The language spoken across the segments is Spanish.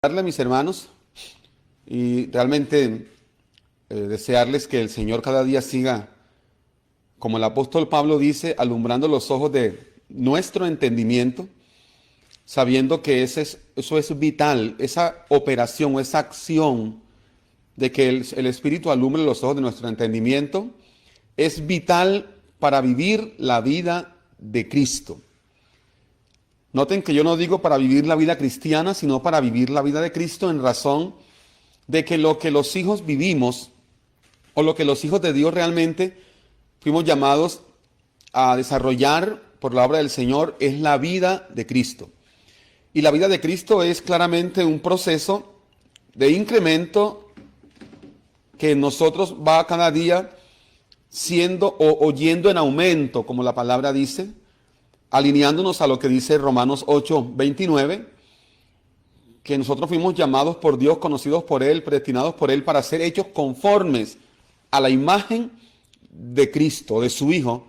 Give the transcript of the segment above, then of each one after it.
Darle a mis hermanos y realmente desearles que el Señor cada día siga, como el apóstol Pablo dice, alumbrando los ojos de nuestro entendimiento, sabiendo que eso es vital, esa operación o esa acción de que el Espíritu alumbre los ojos de nuestro entendimiento es vital para vivir la vida de Cristo. Noten que yo no digo para vivir la vida cristiana, sino para vivir la vida de Cristo, en razón de que lo que los hijos vivimos, o lo que los hijos de Dios realmente fuimos llamados a desarrollar por la obra del Señor, es la vida de Cristo. Y la vida de Cristo es claramente un proceso de incremento que en nosotros va cada día siendo o yendo en aumento, como la palabra dice, alineándonos a lo que dice Romanos 8:29, que nosotros fuimos llamados por Dios, conocidos por Él, predestinados por Él para ser hechos conformes a la imagen de Cristo, de su Hijo,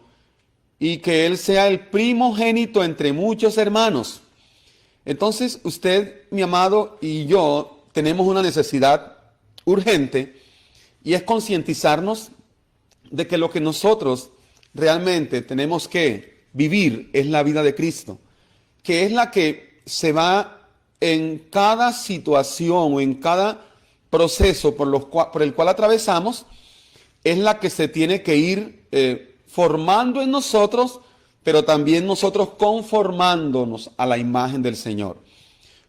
y que Él sea el primogénito entre muchos hermanos. Entonces usted, mi amado, y yo tenemos una necesidad urgente, y es concientizarnos de que lo que nosotros realmente tenemos que vivir es la vida de Cristo, que es la que se va en cada situación o en cada proceso por el cual atravesamos, es la que se tiene que ir formando en nosotros, pero también nosotros conformándonos a la imagen del Señor.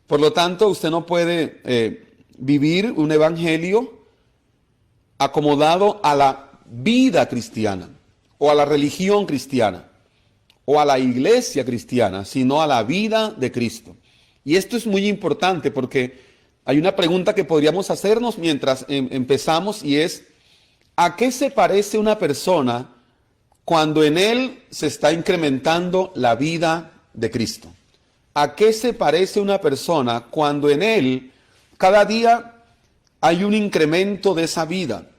Por lo tanto, usted no puede vivir un evangelio acomodado a la vida cristiana o a la religión cristiana o a la iglesia cristiana, sino a la vida de Cristo. Y esto es muy importante porque hay una pregunta que podríamos hacernos mientras empezamos, y es: ¿a qué se parece una persona cuando en él se está incrementando la vida de Cristo? ¿A qué se parece una persona cuando en él cada día hay un incremento de esa vida?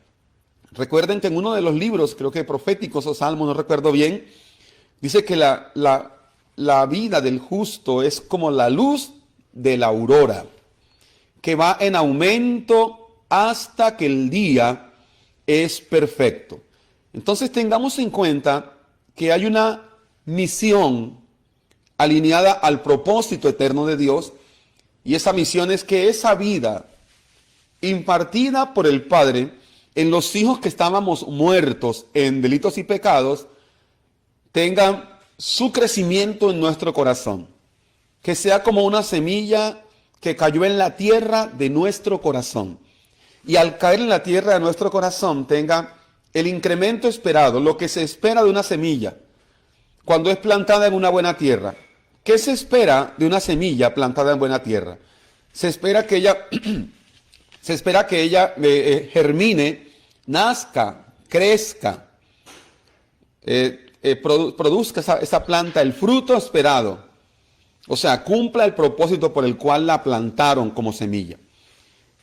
Recuerden que en uno de los libros, creo que proféticos o salmos, no recuerdo bien, dice que la vida del justo es como la luz de la aurora, que va en aumento hasta que el día es perfecto. Entonces tengamos en cuenta que hay una misión alineada al propósito eterno de Dios, y esa misión es que esa vida impartida por el Padre en los hijos que estábamos muertos en delitos y pecados, tengan su crecimiento en nuestro corazón, que sea como una semilla que cayó en la tierra de nuestro corazón, y al caer en la tierra de nuestro corazón tenga el incremento esperado, lo que se espera de una semilla cuando es plantada en una buena tierra. ¿Qué se espera de una semilla plantada en buena tierra? Se espera que ella germine, nazca, crezca, produzca esa planta el fruto esperado, o sea, cumpla el propósito por el cual la plantaron como semilla.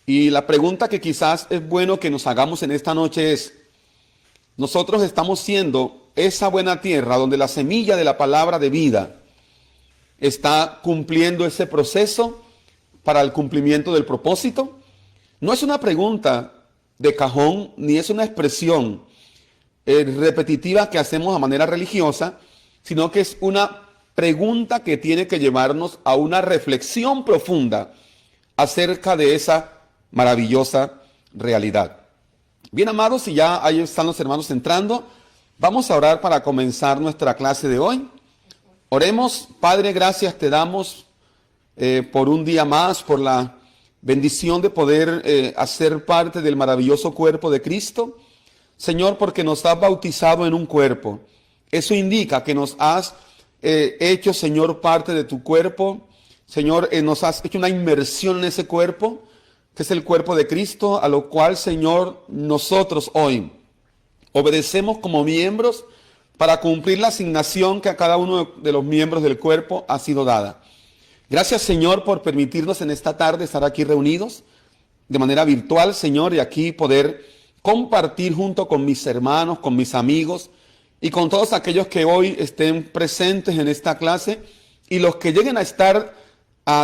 Y la pregunta que quizás es bueno que nos hagamos en esta noche es: nosotros estamos siendo esa buena tierra donde la semilla de la palabra de vida está cumpliendo ese proceso para el cumplimiento del propósito. No es una pregunta de cajón, ni es una expresión repetitiva que hacemos a manera religiosa, sino que es una pregunta que tiene que llevarnos a una reflexión profunda acerca de esa maravillosa realidad. Bien, amados, y ya ahí están los hermanos entrando, vamos a orar para comenzar nuestra clase de hoy. Oremos. Padre, gracias te damos por un día más, por la bendición de poder hacer parte del maravilloso cuerpo de Cristo. Señor, porque nos has bautizado en un cuerpo. Eso indica que nos has hecho, Señor, parte de tu cuerpo. Señor, nos has hecho una inmersión en ese cuerpo, que es el cuerpo de Cristo, a lo cual, Señor, nosotros hoy obedecemos como miembros para cumplir la asignación que a cada uno de los miembros del cuerpo ha sido dada. Gracias, Señor, por permitirnos en esta tarde estar aquí reunidos de manera virtual, Señor, y aquí poder compartir junto con mis hermanos, con mis amigos y con todos aquellos que hoy estén presentes en esta clase, y los que lleguen a estar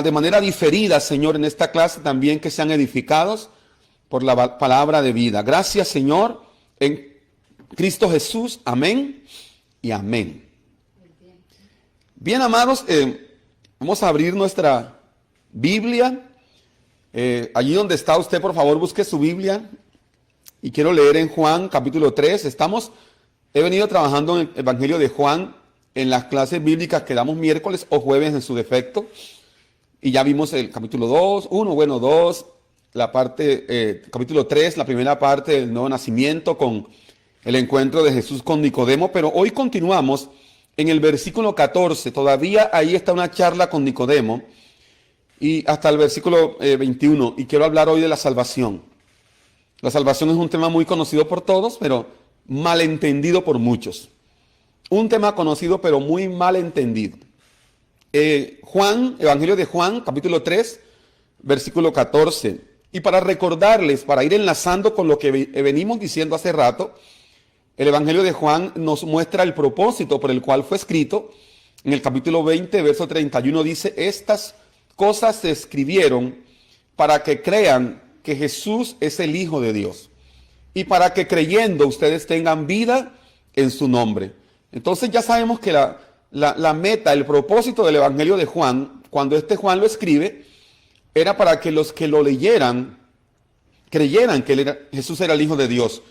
de manera diferida, Señor, en esta clase también que sean edificados por la palabra de vida. Gracias, Señor, en Cristo Jesús. Amén y amén. Bien, amados, vamos a abrir nuestra Biblia. Allí donde está usted, por favor, busque su Biblia. Y quiero leer en Juan, capítulo 3. He venido trabajando en el Evangelio de Juan en las clases bíblicas que damos miércoles o jueves en su defecto. Y ya vimos el capítulo 2, 2, la parte, capítulo 3, la primera parte del nuevo nacimiento con el encuentro de Jesús con Nicodemo. Pero hoy continuamos en el versículo 14. Todavía ahí está una charla con Nicodemo. Y hasta el versículo 21. Y quiero hablar hoy de la salvación. La salvación es un tema muy conocido por todos, pero malentendido por muchos. Un tema conocido, pero muy malentendido. Evangelio de Juan, capítulo 3, versículo 14. Y para recordarles, para ir enlazando con lo que venimos diciendo hace rato, el Evangelio de Juan nos muestra el propósito por el cual fue escrito. En el capítulo 20, verso 31 dice: estas cosas se escribieron para que crean que Jesús es el Hijo de Dios y para que creyendo ustedes tengan vida en su nombre. Entonces ya sabemos que la meta, el propósito del Evangelio de Juan, cuando Juan lo escribe, era para que los que lo leyeran, creyeran que Jesús era el Hijo de Dios.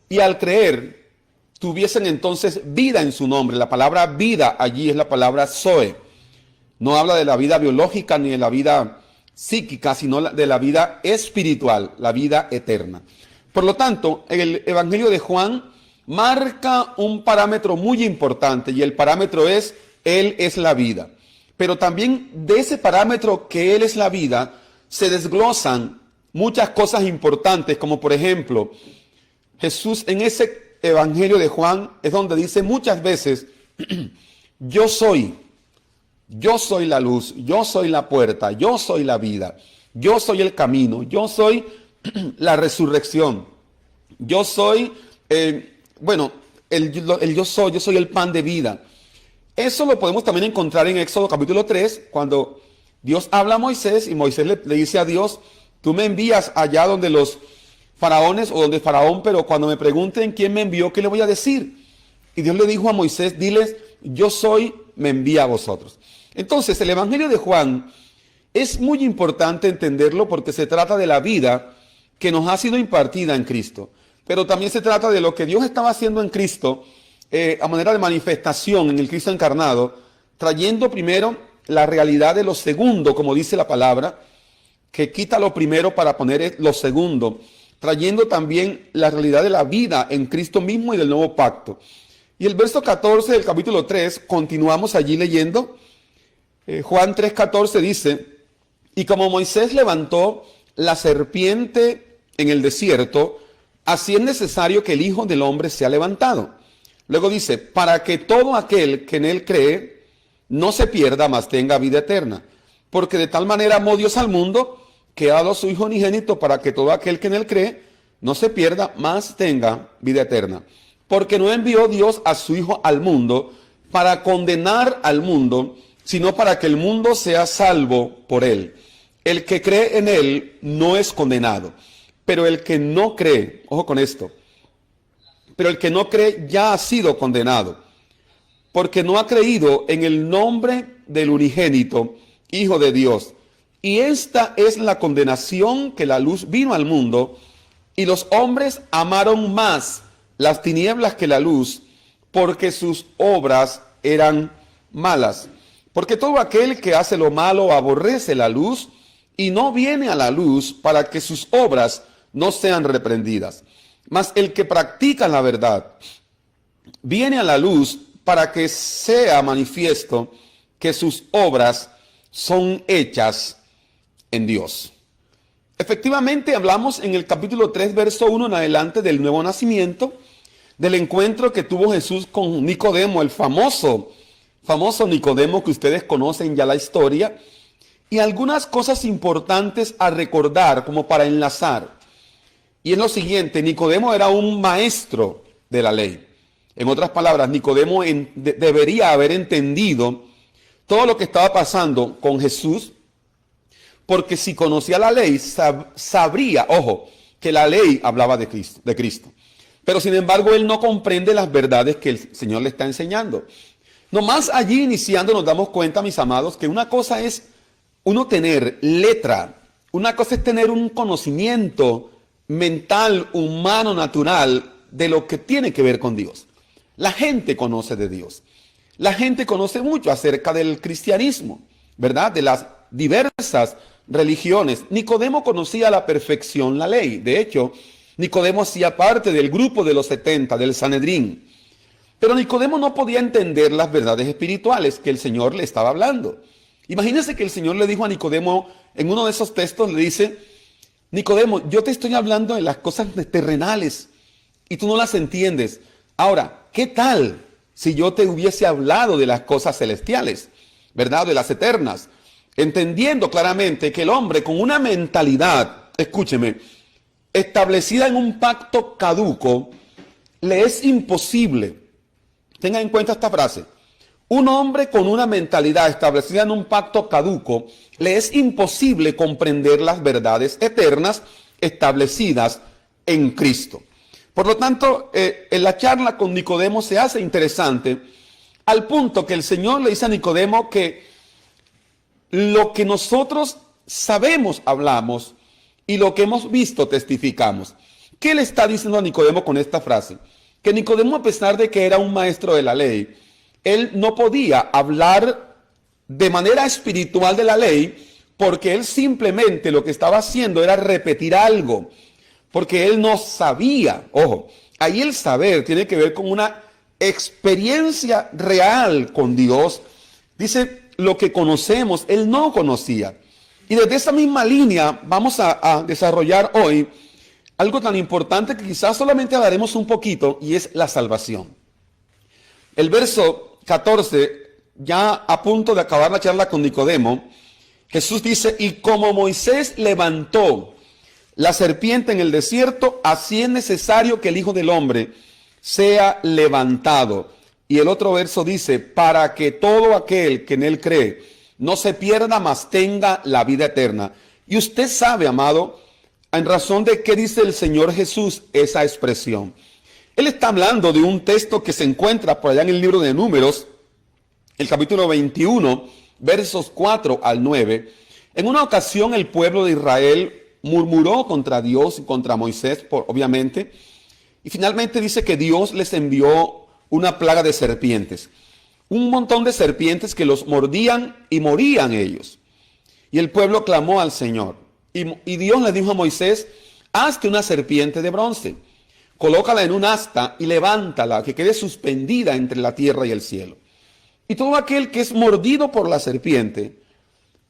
Y al creer, tuviesen entonces vida en su nombre. La palabra vida allí es la palabra zoe. No habla de la vida biológica ni de la vida psíquica, sino de la vida espiritual, la vida eterna. Por lo tanto, el Evangelio de Juan marca un parámetro muy importante, y el parámetro es: Él es la vida. Pero también de ese parámetro que Él es la vida, se desglosan muchas cosas importantes, como por ejemplo, Jesús en ese Evangelio de Juan es donde dice muchas veces: yo soy la luz, yo soy la puerta, yo soy la vida, yo soy el camino, yo soy la resurrección, yo soy, yo soy el pan de vida. Eso lo podemos también encontrar en Éxodo capítulo 3, cuando Dios habla a Moisés y Moisés le dice a Dios: tú me envías allá donde los faraones o donde Faraón, pero cuando me pregunten quién me envió, ¿qué le voy a decir? Y Dios le dijo a Moisés: diles, yo soy, me envía a vosotros. Entonces, el Evangelio de Juan es muy importante entenderlo porque se trata de la vida que nos ha sido impartida en Cristo. Pero también se trata de lo que Dios estaba haciendo en Cristo a manera de manifestación en el Cristo encarnado, trayendo primero la realidad de lo segundo, como dice la palabra, que quita lo primero para poner lo segundo, trayendo también la realidad de la vida en Cristo mismo y del nuevo pacto. Y el verso 14 del capítulo 3, continuamos allí leyendo. Juan 3:14 dice: y como Moisés levantó la serpiente en el desierto, así es necesario que el Hijo del Hombre sea levantado. Luego dice: para que todo aquel que en él cree no se pierda, mas tenga vida eterna. Porque de tal manera amó Dios al mundo, que ha dado a su Hijo unigénito, para que todo aquel que en él cree no se pierda, mas tenga vida eterna. Porque no envió Dios a su Hijo al mundo para condenar al mundo, sino para que el mundo sea salvo por él. El que cree en él no es condenado, pero el que no cree, ojo con esto, pero el que no cree ya ha sido condenado, porque no ha creído en el nombre del unigénito Hijo de Dios. Y esta es la condenación, que la luz vino al mundo, y los hombres amaron más las tinieblas que la luz, porque sus obras eran malas. Porque todo aquel que hace lo malo aborrece la luz y no viene a la luz para que sus obras no sean reprendidas. Mas el que practica la verdad viene a la luz para que sea manifiesto que sus obras son hechas en Dios. Efectivamente, hablamos en el capítulo 3, verso 1 en adelante del nuevo nacimiento, del encuentro que tuvo Jesús con Nicodemo, el famoso Nicodemo que ustedes conocen ya la historia, y algunas cosas importantes a recordar como para enlazar. Y es lo siguiente: Nicodemo era un maestro de la ley. En otras palabras, Nicodemo debería haber entendido todo lo que estaba pasando con Jesús, porque si conocía la ley, sabría, ojo, que la ley hablaba de Cristo. Pero sin embargo, él no comprende las verdades que el Señor le está enseñando. Nomás allí iniciando nos damos cuenta, mis amados, que una cosa es uno tener letra, una cosa es tener un conocimiento mental, humano, natural, de lo que tiene que ver con Dios. La gente conoce de Dios. La gente conoce mucho acerca del cristianismo, ¿verdad? De las diversas religiones. Nicodemo conocía a la perfección la ley. De hecho, Nicodemo hacía parte del grupo de los 70, del Sanedrín. Pero Nicodemo no podía entender las verdades espirituales que el Señor le estaba hablando. Imagínense que el Señor le dijo a Nicodemo, en uno de esos textos le dice, Nicodemo, yo te estoy hablando de las cosas terrenales y tú no las entiendes. Ahora, ¿qué tal si yo te hubiese hablado de las cosas celestiales, verdad? De las eternas, entendiendo claramente que el hombre con una mentalidad, escúcheme, establecida en un pacto caduco, le es imposible, tenga en cuenta esta frase, un hombre con una mentalidad establecida en un pacto caduco, le es imposible comprender las verdades eternas establecidas en Cristo. Por lo tanto, en la charla con Nicodemo se hace interesante al punto que el Señor le dice a Nicodemo que lo que nosotros sabemos, hablamos, y lo que hemos visto, testificamos. ¿Qué le está diciendo a Nicodemo con esta frase? Que Nicodemo, a pesar de que era un maestro de la ley, él no podía hablar de manera espiritual de la ley porque él simplemente lo que estaba haciendo era repetir algo, porque él no sabía. Ojo, ahí el saber tiene que ver con una experiencia real con Dios. Dice, lo que conocemos, él no conocía. Y desde esa misma línea vamos a desarrollar hoy algo tan importante que quizás solamente hablaremos un poquito, y es la salvación. El verso 14, ya a punto de acabar la charla con Nicodemo, Jesús dice, y como Moisés levantó la serpiente en el desierto, así es necesario que el Hijo del Hombre sea levantado. Y el otro verso dice, para que todo aquel que en él cree no se pierda, mas tenga la vida eterna. Y usted sabe, amado, en razón de qué dice el Señor Jesús esa expresión. Él está hablando de un texto que se encuentra por allá en el libro de Números, el capítulo 21, versos 4 al 9. En una ocasión el pueblo de Israel murmuró contra Dios y contra Moisés, obviamente, y finalmente dice que Dios les envió una plaga de serpientes. Un montón de serpientes que los mordían y morían ellos. Y el pueblo clamó al Señor. Y Dios le dijo a Moisés, hazte una serpiente de bronce, colócala en un asta y levántala, que quede suspendida entre la tierra y el cielo. Y todo aquel que es mordido por la serpiente,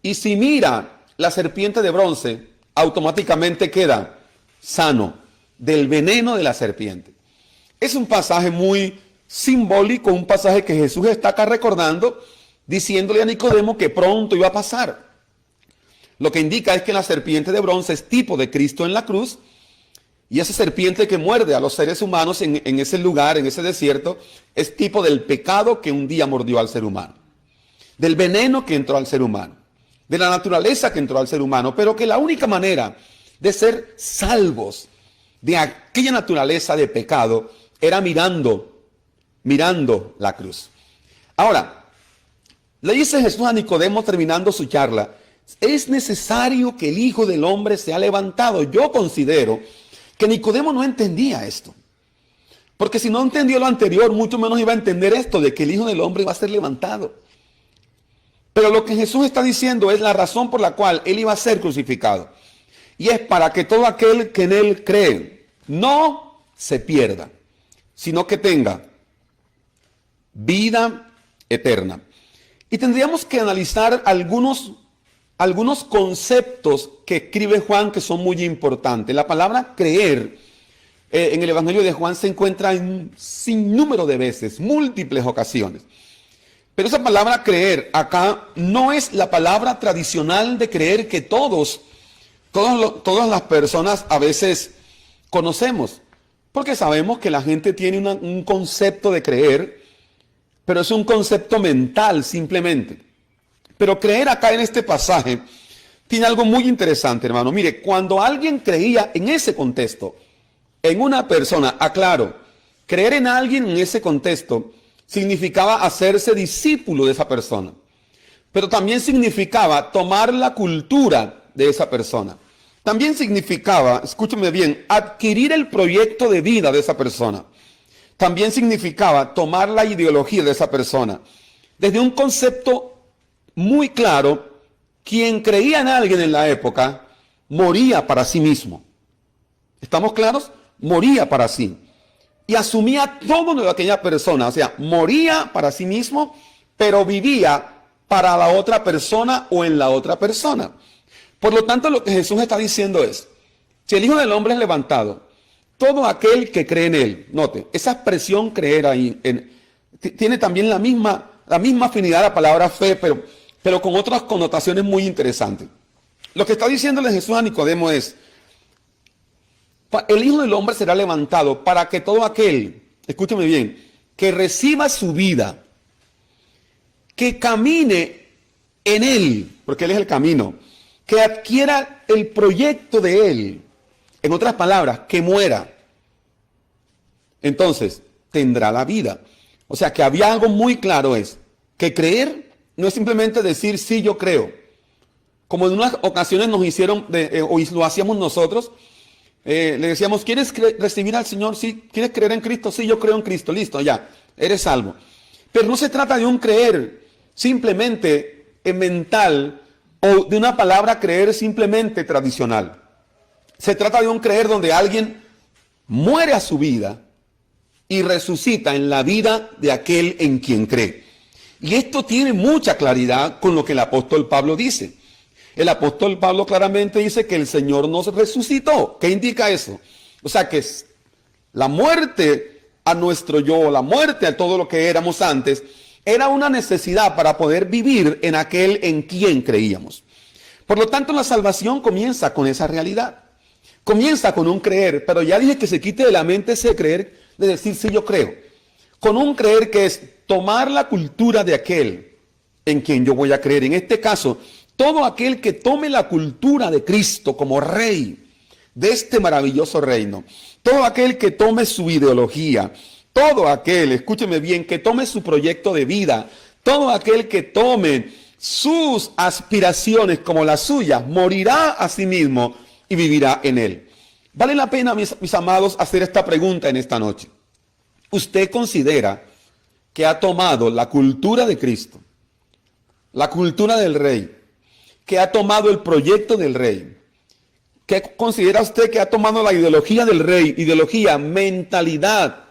y si mira la serpiente de bronce, automáticamente queda sano del veneno de la serpiente. Es un pasaje muy simbólico, un pasaje que Jesús está acá recordando, diciéndole a Nicodemo que pronto iba a pasar. Lo que indica es que la serpiente de bronce es tipo de Cristo en la cruz, y esa serpiente que muerde a los seres humanos en ese lugar, en ese desierto, es tipo del pecado que un día mordió al ser humano, del veneno que entró al ser humano, de la naturaleza que entró al ser humano, pero que la única manera de ser salvos de aquella naturaleza de pecado era mirando la cruz. Ahora, le dice Jesús a Nicodemo terminando su charla, es necesario que el Hijo del Hombre sea levantado. Yo considero que Nicodemo no entendía esto, porque si no entendió lo anterior, mucho menos iba a entender esto de que el Hijo del Hombre iba a ser levantado. Pero lo que Jesús está diciendo es la razón por la cual él iba a ser crucificado, y es para que todo aquel que en él cree no se pierda, sino que tenga vida eterna. Y tendríamos que analizar algunos conceptos que escribe Juan que son muy importantes. La palabra creer en el Evangelio de Juan se encuentra en un sinnúmero de veces, múltiples ocasiones. Pero esa palabra creer acá no es la palabra tradicional de creer que todas las personas a veces conocemos. Porque sabemos que la gente tiene un concepto de creer, pero es un concepto mental simplemente. Pero creer acá en este pasaje tiene algo muy interesante, hermano. Mire, cuando alguien creía en ese contexto, en una persona, aclaro, creer en alguien en ese contexto significaba hacerse discípulo de esa persona, pero también significaba tomar la cultura de esa persona. También significaba, escúcheme bien, adquirir el proyecto de vida de esa persona. También significaba tomar la ideología de esa persona. Desde un concepto muy claro, quien creía en alguien en la época moría para sí mismo. ¿Estamos claros? Moría para sí. Y asumía todo de aquella persona. O sea, moría para sí mismo, pero vivía para la otra persona o en la otra persona. Por lo tanto, lo que Jesús está diciendo es, si el Hijo del Hombre es levantado, todo aquel que cree en Él, note, esa expresión creer ahí, tiene también la misma afinidad a la palabra fe, pero con otras connotaciones muy interesantes. Lo que está diciéndole Jesús a Nicodemo es, el Hijo del Hombre será levantado para que todo aquel, escúcheme bien, que reciba su vida, que camine en Él, porque Él es el camino, que adquiera el proyecto de Él, en otras palabras, que muera, entonces tendrá la vida. O sea que había algo muy claro, es que creer no es simplemente decir sí, yo creo, como en unas ocasiones nos hicieron, o lo hacíamos nosotros. Le decíamos, ¿quieres recibir al Señor? Sí. ¿Quieres creer en Cristo? Sí, yo creo en Cristo. Listo, ya, eres salvo. Pero no se trata de un creer simplemente mental o de una palabra creer simplemente tradicional. Se trata de un creer donde alguien muere a su vida y resucita en la vida de aquel en quien cree. Y esto tiene mucha claridad con lo que el apóstol Pablo dice. El apóstol Pablo claramente dice que el Señor nos resucitó. ¿Qué indica eso? O sea que la muerte a nuestro yo, la muerte a todo lo que éramos antes, era una necesidad para poder vivir en aquel en quien creíamos. Por lo tanto, la salvación comienza con esa realidad. Comienza con un creer, pero ya dije que se quite de la mente ese creer de decir sí, yo creo. Con un creer que es tomar la cultura de aquel en quien yo voy a creer. En este caso, todo aquel que tome la cultura de Cristo como rey de este maravilloso reino, todo aquel que tome su ideología, todo aquel, escúcheme bien, que tome su proyecto de vida, todo aquel que tome sus aspiraciones como las suyas, morirá a sí mismo y vivirá en él. Vale la pena, mis amados, hacer esta pregunta en esta noche. ¿Usted considera que ha tomado la cultura de Cristo, la cultura del rey, que ha tomado el proyecto del rey? ¿Qué considera usted que ha tomado la ideología del rey, ideología, mentalidad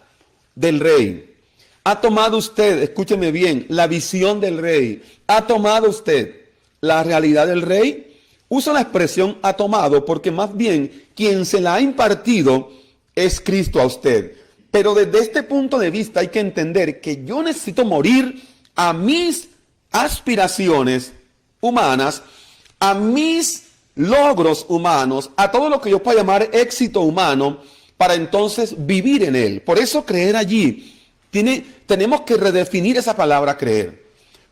del rey? ¿Ha tomado usted, escúcheme bien, la visión del rey? ¿Ha tomado usted la realidad del rey? Uso la expresión ha tomado porque más bien quien se la ha impartido es Cristo a usted. Pero desde este punto de vista hay que entender que yo necesito morir a mis aspiraciones humanas, a mis logros humanos, a todo lo que yo pueda llamar éxito humano, para entonces vivir en él. Por eso creer allí, tenemos que redefinir esa palabra creer.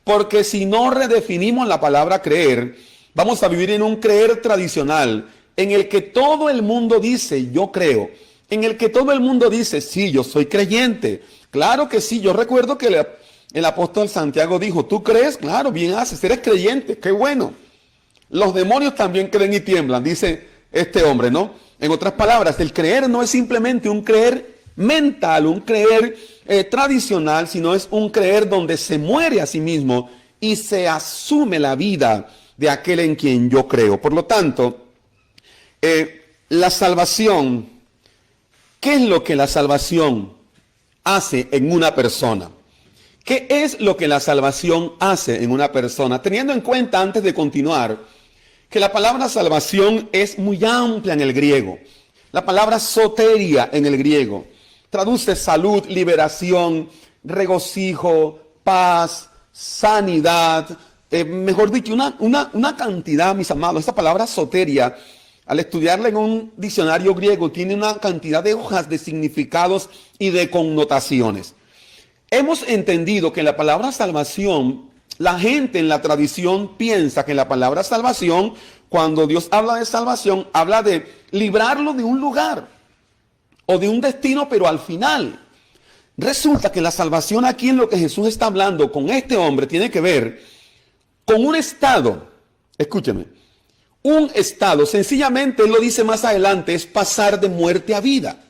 Porque si no redefinimos la palabra creer, vamos a vivir en un creer tradicional, en el que todo el mundo dice, yo creo, en el que todo el mundo dice, sí, yo soy creyente. Claro que sí, yo recuerdo que el apóstol Santiago dijo, ¿tú crees? Claro, bien haces, eres creyente, qué bueno. Los demonios también creen y tiemblan, dice este hombre, ¿no? En otras palabras, el creer no es simplemente un creer mental, un creer tradicional, sino es un creer donde se muere a sí mismo y se asume la vida de aquel en quien yo creo. Por lo tanto, la salvación, ¿qué es lo que la salvación hace en una persona? ¿Qué es lo que la salvación hace en una persona? Teniendo en cuenta, antes de continuar, que la palabra salvación es muy amplia en el griego. La palabra soteria en el griego traduce salud, liberación, regocijo, paz, sanidad, mejor dicho, una cantidad, mis amados. Esta palabra soteria, al estudiarla en un diccionario griego, tiene una cantidad de hojas de significados y de connotaciones. Hemos entendido que la palabra salvación La gente en la tradición piensa que la palabra salvación, cuando Dios habla de salvación, habla de librarlo de un lugar o de un destino, pero al final. Resulta que la salvación aquí en lo que Jesús está hablando con este hombre tiene que ver con un estado. Escúcheme, un estado, sencillamente él lo dice más adelante, es pasar de muerte a vida.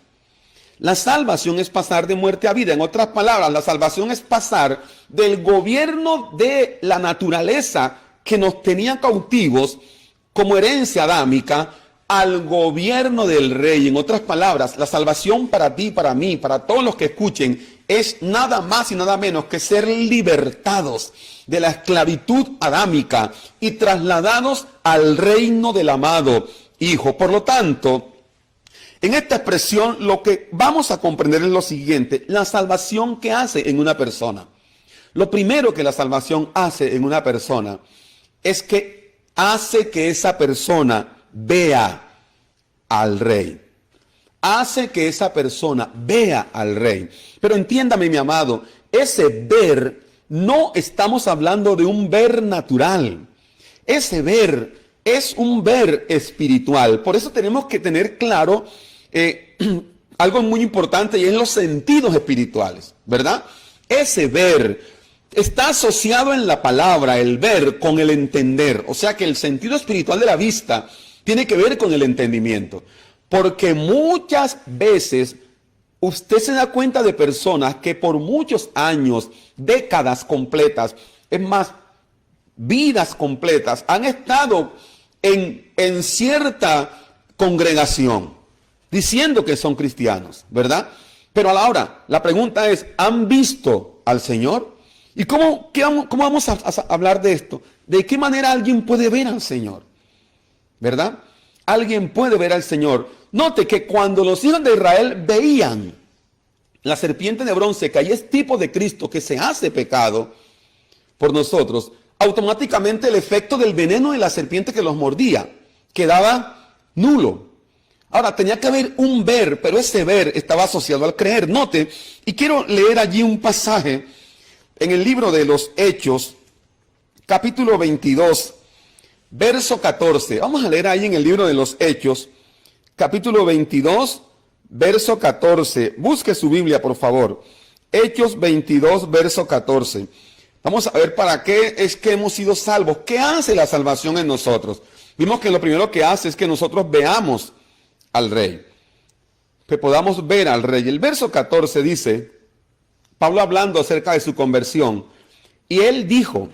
La salvación es pasar de muerte a vida. En otras palabras, la salvación es pasar del gobierno de la naturaleza que nos tenía cautivos como herencia adámica al gobierno del rey. En otras palabras, la salvación para ti, para mí, para todos los que escuchen, es nada más y nada menos que ser libertados de la esclavitud adámica y trasladados al reino del amado Hijo. Por lo tanto, en esta expresión lo que vamos a comprender es lo siguiente: la salvación que hace en una persona. Lo primero que la salvación hace en una persona es que hace que esa persona vea al rey. Hace que esa persona vea al rey. Pero entiéndame, mi amado, ese ver, no estamos hablando de un ver natural. Ese ver es un ver espiritual. Por eso tenemos que tener claro algo muy importante, y es los sentidos espirituales, ¿verdad? Ese ver está asociado en la palabra, el ver, con el entender. O sea que el sentido espiritual de la vista tiene que ver con el entendimiento. Porque muchas veces usted se da cuenta de personas que por muchos años, décadas completas, es más, vidas completas, han estado en cierta congregación, diciendo que son cristianos, ¿verdad? Pero a la hora, la pregunta es, ¿han visto al Señor? ¿Y cómo vamos a hablar de esto? ¿De qué manera alguien puede ver al Señor? ¿Verdad? Alguien puede ver al Señor. Note que cuando los hijos de Israel veían la serpiente de bronce, que ahí es tipo de Cristo que se hace pecado por nosotros, automáticamente el efecto del veneno de la serpiente que los mordía quedaba nulo. Ahora, tenía que haber un ver, pero ese ver estaba asociado al creer. Note, y quiero leer allí un pasaje en el libro de los Hechos, capítulo 22, verso 14. Vamos a leer ahí en el libro de los Hechos, capítulo 22, verso 14. Busque su Biblia, por favor. Hechos 22, verso 14. Vamos a ver para qué es que hemos sido salvos. ¿Qué hace la salvación en nosotros? Vimos que lo primero que hace es que nosotros veamos al rey, que podamos ver al rey. El verso 14 dice, Pablo hablando acerca de su conversión, y él dijo,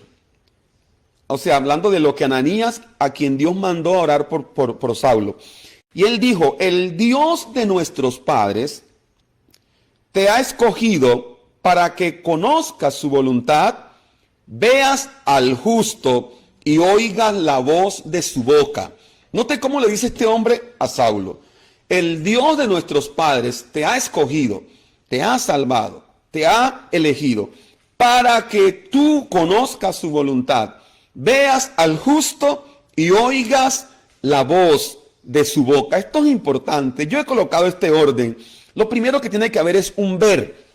o sea, hablando de lo que Ananías, a quien Dios mandó a orar por Saulo, y él dijo, el Dios de nuestros padres te ha escogido para que conozcas su voluntad, veas al justo y oigas la voz de su boca. Note cómo le dice este hombre a Saulo: el Dios de nuestros padres te ha escogido, te ha salvado, te ha elegido para que tú conozcas su voluntad, veas al justo y oigas la voz de su boca. Esto es importante. Yo he colocado este orden. Lo primero que tiene que haber es un ver,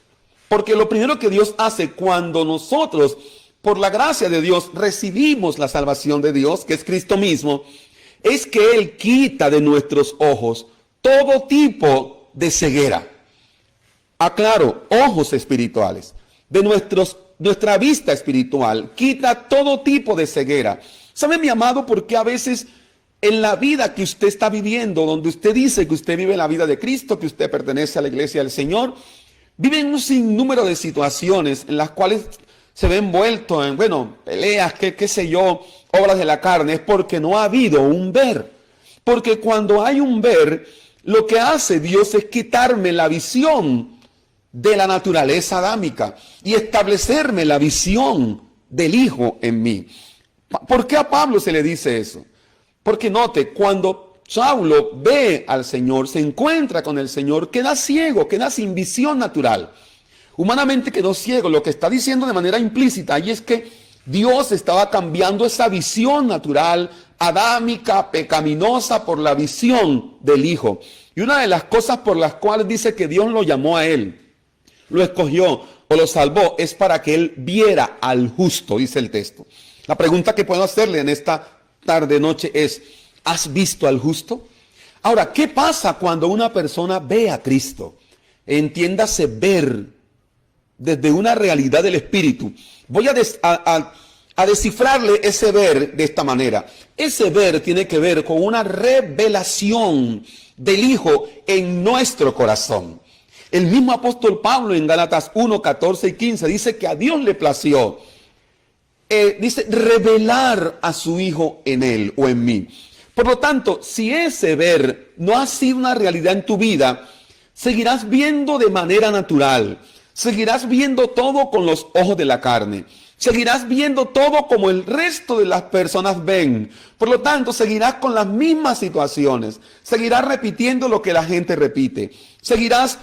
porque lo primero que Dios hace cuando nosotros, por la gracia de Dios, recibimos la salvación de Dios, que es Cristo mismo, es que Él quita de nuestros ojos todo tipo de ceguera. Aclaro, ojos espirituales, de nuestra vista espiritual, quita todo tipo de ceguera. ¿Sabe, mi amado, por qué a veces en la vida que usted está viviendo, donde usted dice que usted vive la vida de Cristo, que usted pertenece a la iglesia del Señor, vive en un sinnúmero de situaciones en las cuales se ve envuelto en, peleas, qué sé yo, obras de la carne? Es porque no ha habido un ver. Porque cuando hay un ver, lo que hace Dios es quitarme la visión de la naturaleza adámica y establecerme la visión del Hijo en mí. ¿Por qué a Pablo se le dice eso? Porque note, cuando Saulo ve al Señor, se encuentra con el Señor, queda ciego, queda sin visión natural. Humanamente quedó ciego. Lo que está diciendo de manera implícita y es que Dios estaba cambiando esa visión natural, adámica, pecaminosa, por la visión del Hijo. Y una de las cosas por las cuales dice que Dios lo llamó a él, lo escogió o lo salvó es para que él viera al justo, dice el texto. La pregunta que puedo hacerle en esta tarde, noche es, ¿has visto al justo? Ahora, ¿qué pasa cuando una persona ve a Cristo? Entiéndase ver desde una realidad del Espíritu. Voy a descifrarle ese ver de esta manera. Ese ver tiene que ver con una revelación del Hijo en nuestro corazón. El mismo apóstol Pablo en Gálatas 1, 14 y 15 dice que a Dios le plació, dice, revelar a su Hijo en él o en mí. Por lo tanto, si ese ver no ha sido una realidad en tu vida, seguirás viendo de manera natural. Seguirás viendo todo con los ojos de la carne. Seguirás viendo todo como el resto de las personas ven. Por lo tanto, seguirás con las mismas situaciones. Seguirás repitiendo lo que la gente repite. Seguirás,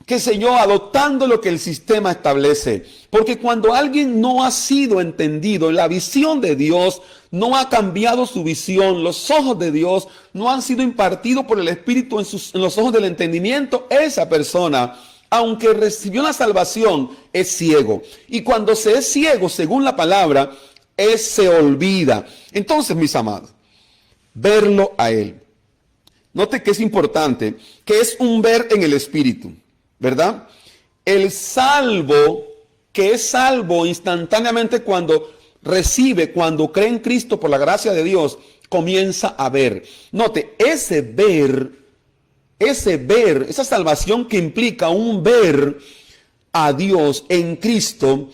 qué sé yo, adoptando lo que el sistema establece. Porque cuando alguien no ha sido entendido en la visión de Dios, no ha cambiado su visión, los ojos de Dios no han sido impartidos por el Espíritu en los ojos del entendimiento, esa persona, aunque recibió la salvación, es ciego. Y cuando se es ciego, según la palabra, se olvida. Entonces, mis amados, verlo a Él. Note que es importante, que es un ver en el Espíritu, ¿verdad? El salvo, que es salvo instantáneamente cuando recibe, cuando cree en Cristo por la gracia de Dios, comienza a ver. Note, ese ver, esa salvación que implica un ver a Dios en Cristo,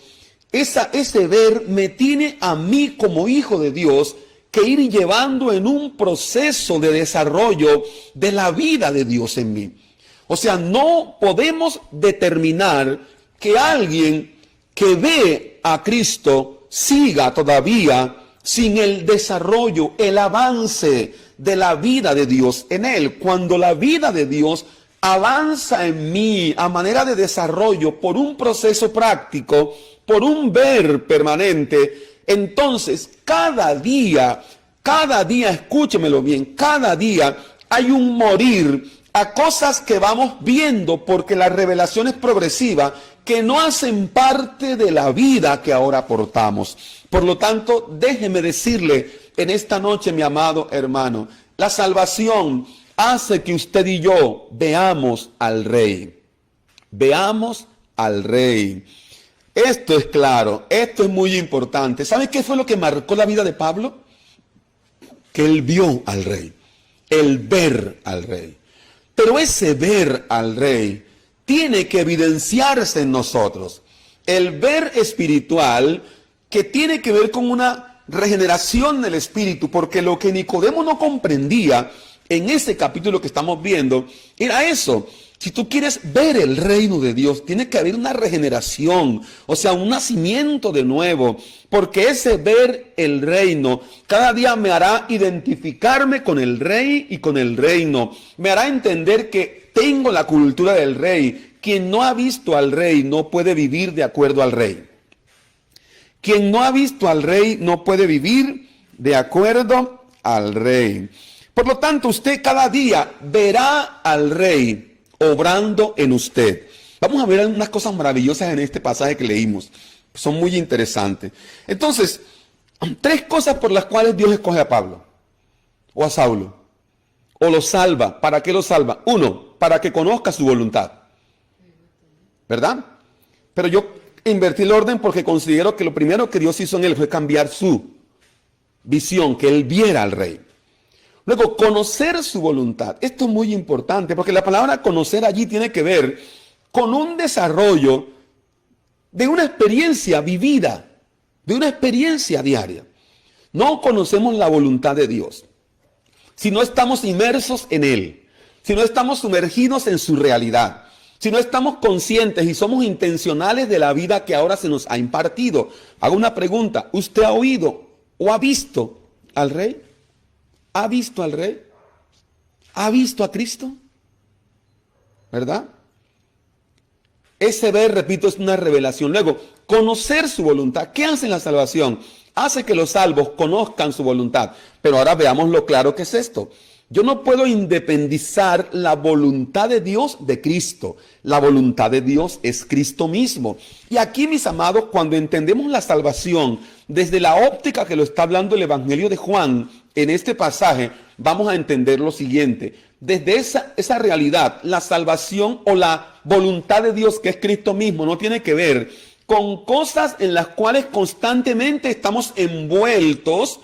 ese ver me tiene a mí como hijo de Dios que ir llevando en un proceso de desarrollo de la vida de Dios en mí. O sea, no podemos determinar que alguien que ve a Cristo siga todavía sin el desarrollo, el avance de la vida de Dios en él. Cuando la vida de Dios avanza en mí a manera de desarrollo por un proceso práctico, por un ver permanente, entonces cada día, escúchemelo bien, cada día hay un morir a cosas que vamos viendo porque la revelación es progresiva, que no hacen parte de la vida que ahora portamos. Por lo tanto, déjeme decirle en esta noche, mi amado hermano, la salvación hace que usted y yo veamos al Rey. Veamos al Rey. Esto es claro, esto es muy importante. ¿Sabe qué fue lo que marcó la vida de Pablo? Que él vio al Rey, el ver al Rey. Pero ese ver al Rey tiene que evidenciarse en nosotros. El ver espiritual que tiene que ver con una regeneración del espíritu, porque lo que Nicodemo no comprendía en ese capítulo que estamos viendo era eso. Si tú quieres ver el reino de Dios, tiene que haber una regeneración, o sea, un nacimiento de nuevo, porque ese ver el reino cada día me hará identificarme con el rey y con el reino, me hará entender que tengo la cultura del rey. Quien no ha visto al rey no puede vivir de acuerdo al rey. Quien no ha visto al rey no puede vivir de acuerdo al rey. Por lo tanto, usted cada día verá al rey obrando en usted. Vamos a ver unas cosas maravillosas en este pasaje que leímos. Son muy interesantes. Entonces, 3 cosas por las cuales Dios escoge a Pablo o a Saulo. O lo salva. ¿Para qué lo salva? 1, para que conozca su voluntad. ¿Verdad? Pero yo invertí el orden porque considero que lo primero que Dios hizo en él fue cambiar su visión, que él viera al rey. Luego, conocer su voluntad. Esto es muy importante porque la palabra conocer allí tiene que ver con un desarrollo de una experiencia vivida, de una experiencia diaria. No conocemos la voluntad de Dios si no estamos inmersos en Él, si no estamos sumergidos en su realidad, si no estamos conscientes y somos intencionales de la vida que ahora se nos ha impartido. Hago una pregunta, ¿usted ha oído o ha visto al Rey? ¿Ha visto al Rey? ¿Ha visto a Cristo? ¿Verdad? Ese ver, repito, es una revelación. Luego, conocer su voluntad. ¿Qué hace la salvación? Hace que los salvos conozcan su voluntad. Pero ahora veamos lo claro que es esto. Yo no puedo independizar la voluntad de Dios de Cristo. La voluntad de Dios es Cristo mismo. Y aquí, mis amados, cuando entendemos la salvación desde la óptica que lo está hablando el Evangelio de Juan en este pasaje, vamos a entender lo siguiente. Desde esa realidad, la salvación o la voluntad de Dios, que es Cristo mismo, no tiene que ver con cosas en las cuales constantemente estamos envueltos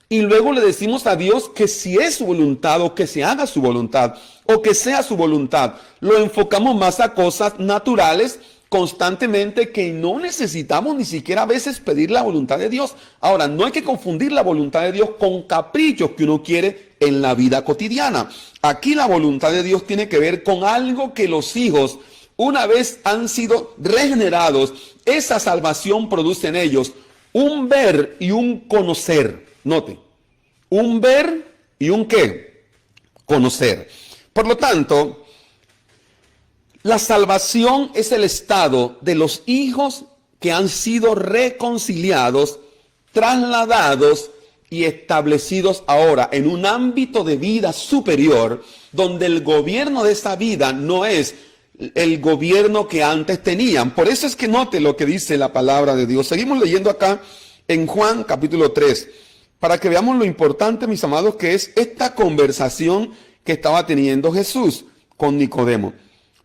y luego le decimos a Dios que si es su voluntad o que se haga su voluntad o que sea su voluntad. Lo enfocamos más a cosas naturales constantemente que no necesitamos ni siquiera a veces pedir la voluntad de Dios. Ahora, no hay que confundir la voluntad de Dios con caprichos que uno quiere en la vida cotidiana. Aquí la voluntad de Dios tiene que ver con algo que los hijos, una vez han sido regenerados, esa salvación produce en ellos un ver y un conocer. Note, un ver y un ¿qué? Conocer. Por lo tanto, la salvación es el estado de los hijos que han sido reconciliados, trasladados y establecidos ahora en un ámbito de vida superior, donde el gobierno de esa vida no es el gobierno que antes tenían. Por eso es que note lo que dice la palabra de Dios. Seguimos leyendo acá en Juan capítulo 3, para que veamos lo importante, mis amados, que es esta conversación que estaba teniendo Jesús con Nicodemo.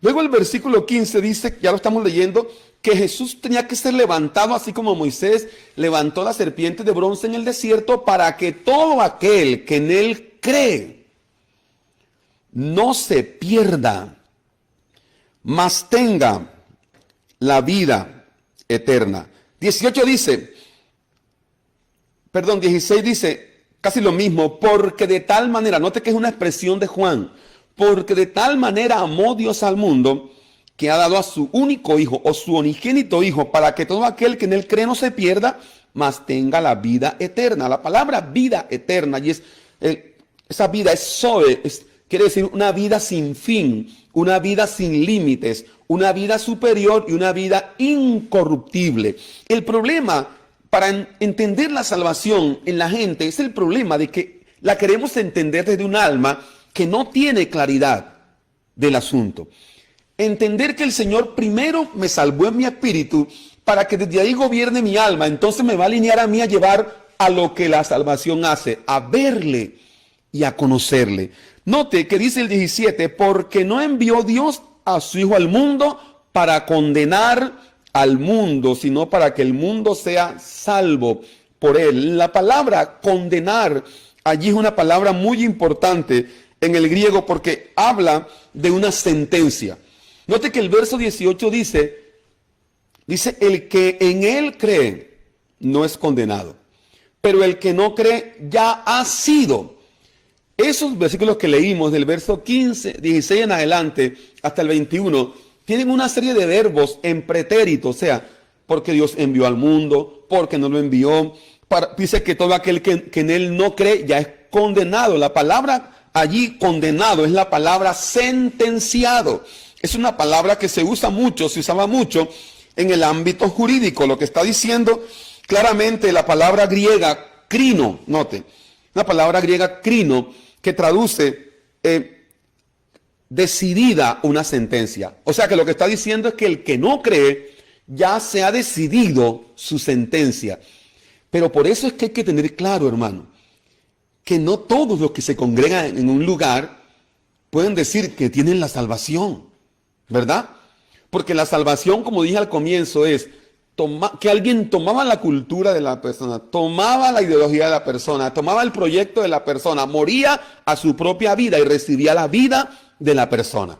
Luego el versículo 15 dice, ya lo estamos leyendo, que Jesús tenía que ser levantado así como Moisés levantó la serpiente de bronce en el desierto, para que todo aquel que en él cree no se pierda, mas tenga la vida eterna. 16 dice casi lo mismo, porque de tal manera, note que es una expresión de Juan, porque de tal manera amó Dios al mundo, que ha dado a su único hijo o su unigénito hijo, para que todo aquel que en él cree no se pierda, mas tenga la vida eterna. La palabra vida eterna, y esa vida es zoe, quiere decir una vida sin fin, una vida sin límites, una vida superior y una vida incorruptible. El problema para entender la salvación en la gente es el problema de que la queremos entender desde un alma que no tiene claridad del asunto. Entender que el Señor primero me salvó en mi espíritu para que desde ahí gobierne mi alma, entonces me va a alinear a mí a llevar a lo que la salvación hace, a verle y a conocerle. Note que dice el 17, porque no envió Dios a su Hijo al mundo para condenar al mundo, sino para que el mundo sea salvo por él. La palabra condenar allí es una palabra muy importante en el griego porque habla de una sentencia. Note que el verso 18 dice, el que en él cree no es condenado, pero el que no cree ya ha sido. Esos versículos que leímos del verso 15, 16 en adelante hasta el 21, tienen una serie de verbos en pretérito, o sea, porque Dios envió al mundo, porque no lo envió. Dice que todo aquel que en él no cree ya es condenado. La palabra allí condenado es la palabra sentenciado. Es una palabra que se usa mucho, se usaba mucho en el ámbito jurídico. Lo que está diciendo claramente la palabra griega crino, note, una palabra griega crino que traduce decidida una sentencia. O sea que lo que está diciendo es que el que no cree ya se ha decidido su sentencia. Pero por eso es que hay que tener claro, hermano, que no todos los que se congregan en un lugar pueden decir que tienen la salvación, ¿verdad? Porque la salvación, como dije al comienzo, es que alguien tomaba la cultura de la persona, tomaba la ideología de la persona, tomaba el proyecto de la persona, moría a su propia vida y recibía la vida de la persona,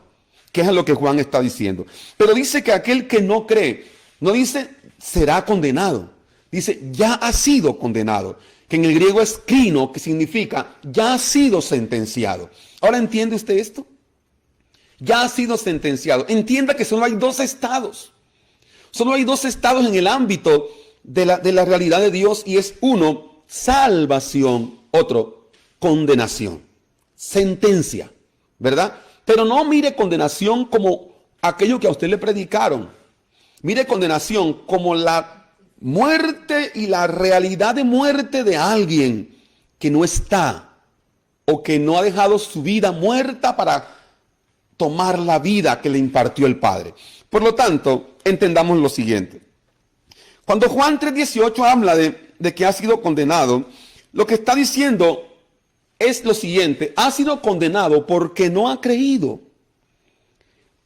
que es lo que Juan está diciendo. Pero dice que aquel que no cree, no dice será condenado, dice ya ha sido condenado, que en el griego es krino, que significa ya ha sido sentenciado. Ahora, ¿entiende usted esto? Ya ha sido sentenciado. Entienda que solo hay dos estados. Solo hay dos estados en el ámbito de la realidad de Dios, y es uno, salvación, otro, condenación, sentencia, ¿verdad? Pero no mire condenación como aquello que a usted le predicaron. Mire condenación como la muerte y la realidad de muerte de alguien que no está o que no ha dejado su vida muerta para tomar la vida que le impartió el Padre. Por lo tanto, entendamos lo siguiente. Cuando Juan 3:18 habla de que ha sido condenado, lo que está diciendo es lo siguiente: ha sido condenado porque no ha creído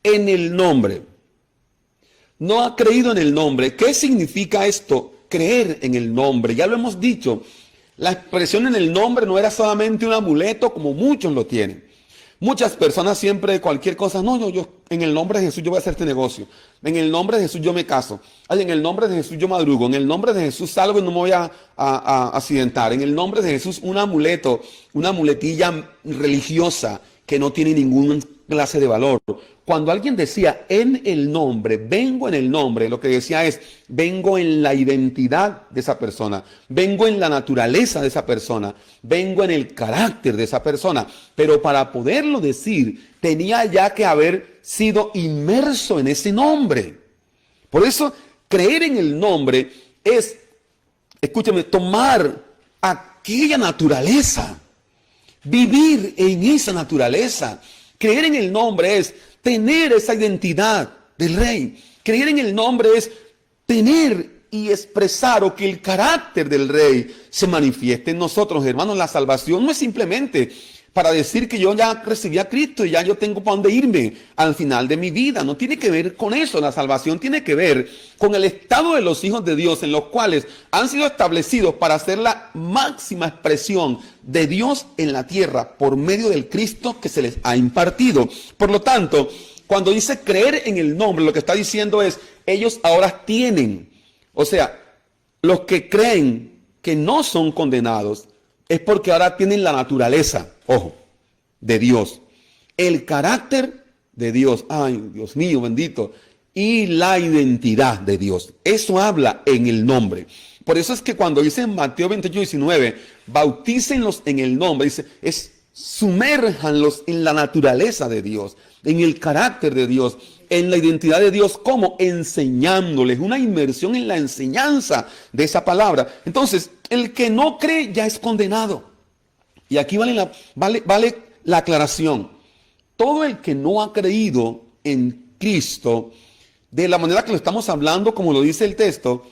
en el nombre. No ha creído en el nombre. ¿Qué significa esto? Creer en el nombre. Ya lo hemos dicho. La expresión en el nombre no era solamente un amuleto como muchos lo tienen. Muchas personas siempre cualquier cosa, no, yo en el nombre de Jesús yo voy a hacer este negocio. En el nombre de Jesús yo me caso. Ay, en el nombre de Jesús yo madrugo. En el nombre de Jesús salgo y no me voy a accidentar. En el nombre de Jesús un amuleto, una muletilla religiosa que no tiene ninguna clase de valor. Cuando alguien decía en el nombre, vengo en el nombre, lo que decía es, vengo en la identidad de esa persona, vengo en la naturaleza de esa persona, vengo en el carácter de esa persona. Pero para poderlo decir, tenía ya que haber sido inmerso en ese nombre. Por eso, creer en el nombre es, escúchame, tomar aquella naturaleza, vivir en esa naturaleza. Creer en el nombre es tener esa identidad del Rey. Creer en el nombre es tener y expresar o que el carácter del Rey se manifieste en nosotros, hermanos. La salvación no es simplemente para decir que yo ya recibí a Cristo y ya yo tengo para dónde irme al final de mi vida. No tiene que ver con eso. La salvación tiene que ver con el estado de los hijos de Dios, en los cuales han sido establecidos para ser la máxima expresión de Dios en la tierra por medio del Cristo que se les ha impartido. Por lo tanto, cuando dice creer en el nombre, lo que está diciendo es, ellos ahora tienen, o sea, los que creen que no son condenados, es porque ahora tienen la naturaleza, ojo, de Dios, el carácter de Dios, ay, Dios mío, bendito, y la identidad de Dios. Eso habla en el nombre. Por eso es que cuando dice en Mateo 28:19, bautícenlos en el nombre, dice, sumérjanlos en la naturaleza de Dios, en el carácter de Dios, en la identidad de Dios, como enseñándoles, una inmersión en la enseñanza de esa palabra. Entonces, el que no cree ya es condenado. Y aquí vale la aclaración. Todo el que no ha creído en Cristo, de la manera que lo estamos hablando, como lo dice el texto,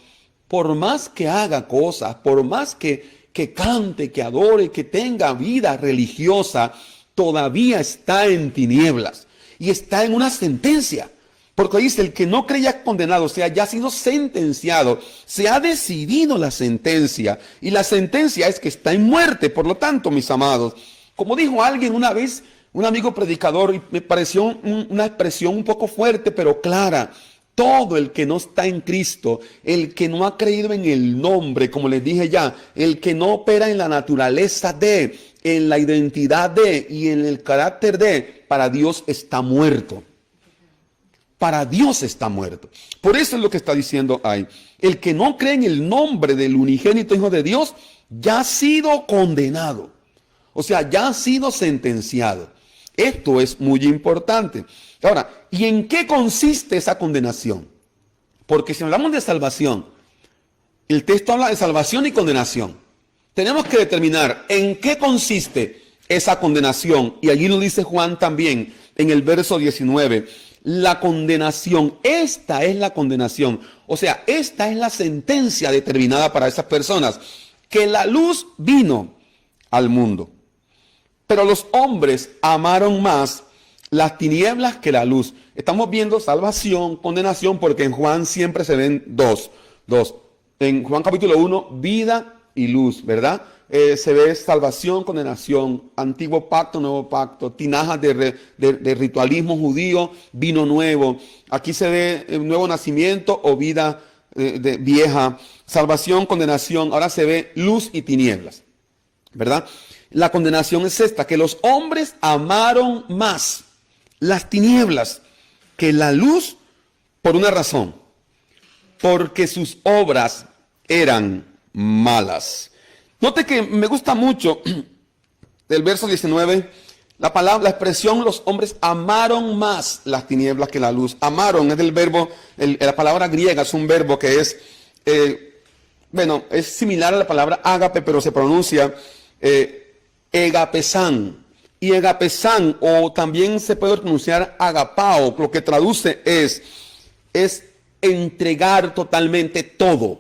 por más que haga cosas, por más que cante, que adore, que tenga vida religiosa, todavía está en tinieblas y está en una sentencia. Porque dice, el que no cree ya es condenado, o sea, ya ha sido sentenciado, se ha decidido la sentencia, y la sentencia es que está en muerte. Por lo tanto, mis amados, como dijo alguien una vez, un amigo predicador, y me pareció una expresión un poco fuerte, pero clara: todo el que no está en Cristo, el que no ha creído en el nombre, como les dije ya, el que no opera en la naturaleza de, en la identidad de y en el carácter de, para Dios está muerto. Para Dios está muerto. Por eso es lo que está diciendo ahí. El que no cree en el nombre del unigénito Hijo de Dios ya ha sido condenado. O sea, ya ha sido sentenciado. Esto es muy importante. Ahora, ¿y en qué consiste esa condenación? Porque si hablamos de salvación, el texto habla de salvación y condenación. Tenemos que determinar en qué consiste esa condenación. Y allí lo dice Juan también en el verso 19. La condenación, esta es la condenación. O sea, esta es la sentencia determinada para esas personas. Que la luz vino al mundo, pero los hombres amaron más las tinieblas que la luz. Estamos viendo salvación, condenación, porque en Juan siempre se ven dos. En Juan capítulo 1, vida y luz, ¿verdad? Se ve salvación, condenación, antiguo pacto, nuevo pacto, tinajas de ritualismo judío, vino nuevo. Aquí se ve nuevo nacimiento o vida vieja, salvación, condenación. Ahora se ve luz y tinieblas, ¿verdad? La condenación es esta, que los hombres amaron más las tinieblas que la luz por una razón, porque sus obras eran malas. Note que me gusta mucho del verso 19, la expresión los hombres amaron más las tinieblas que la luz. Amaron es del verbo, la palabra griega es un verbo que es, es similar a la palabra ágape, pero se pronuncia egapesán. Y egapesán, o también se puede pronunciar agapao, lo que traduce es entregar totalmente todo.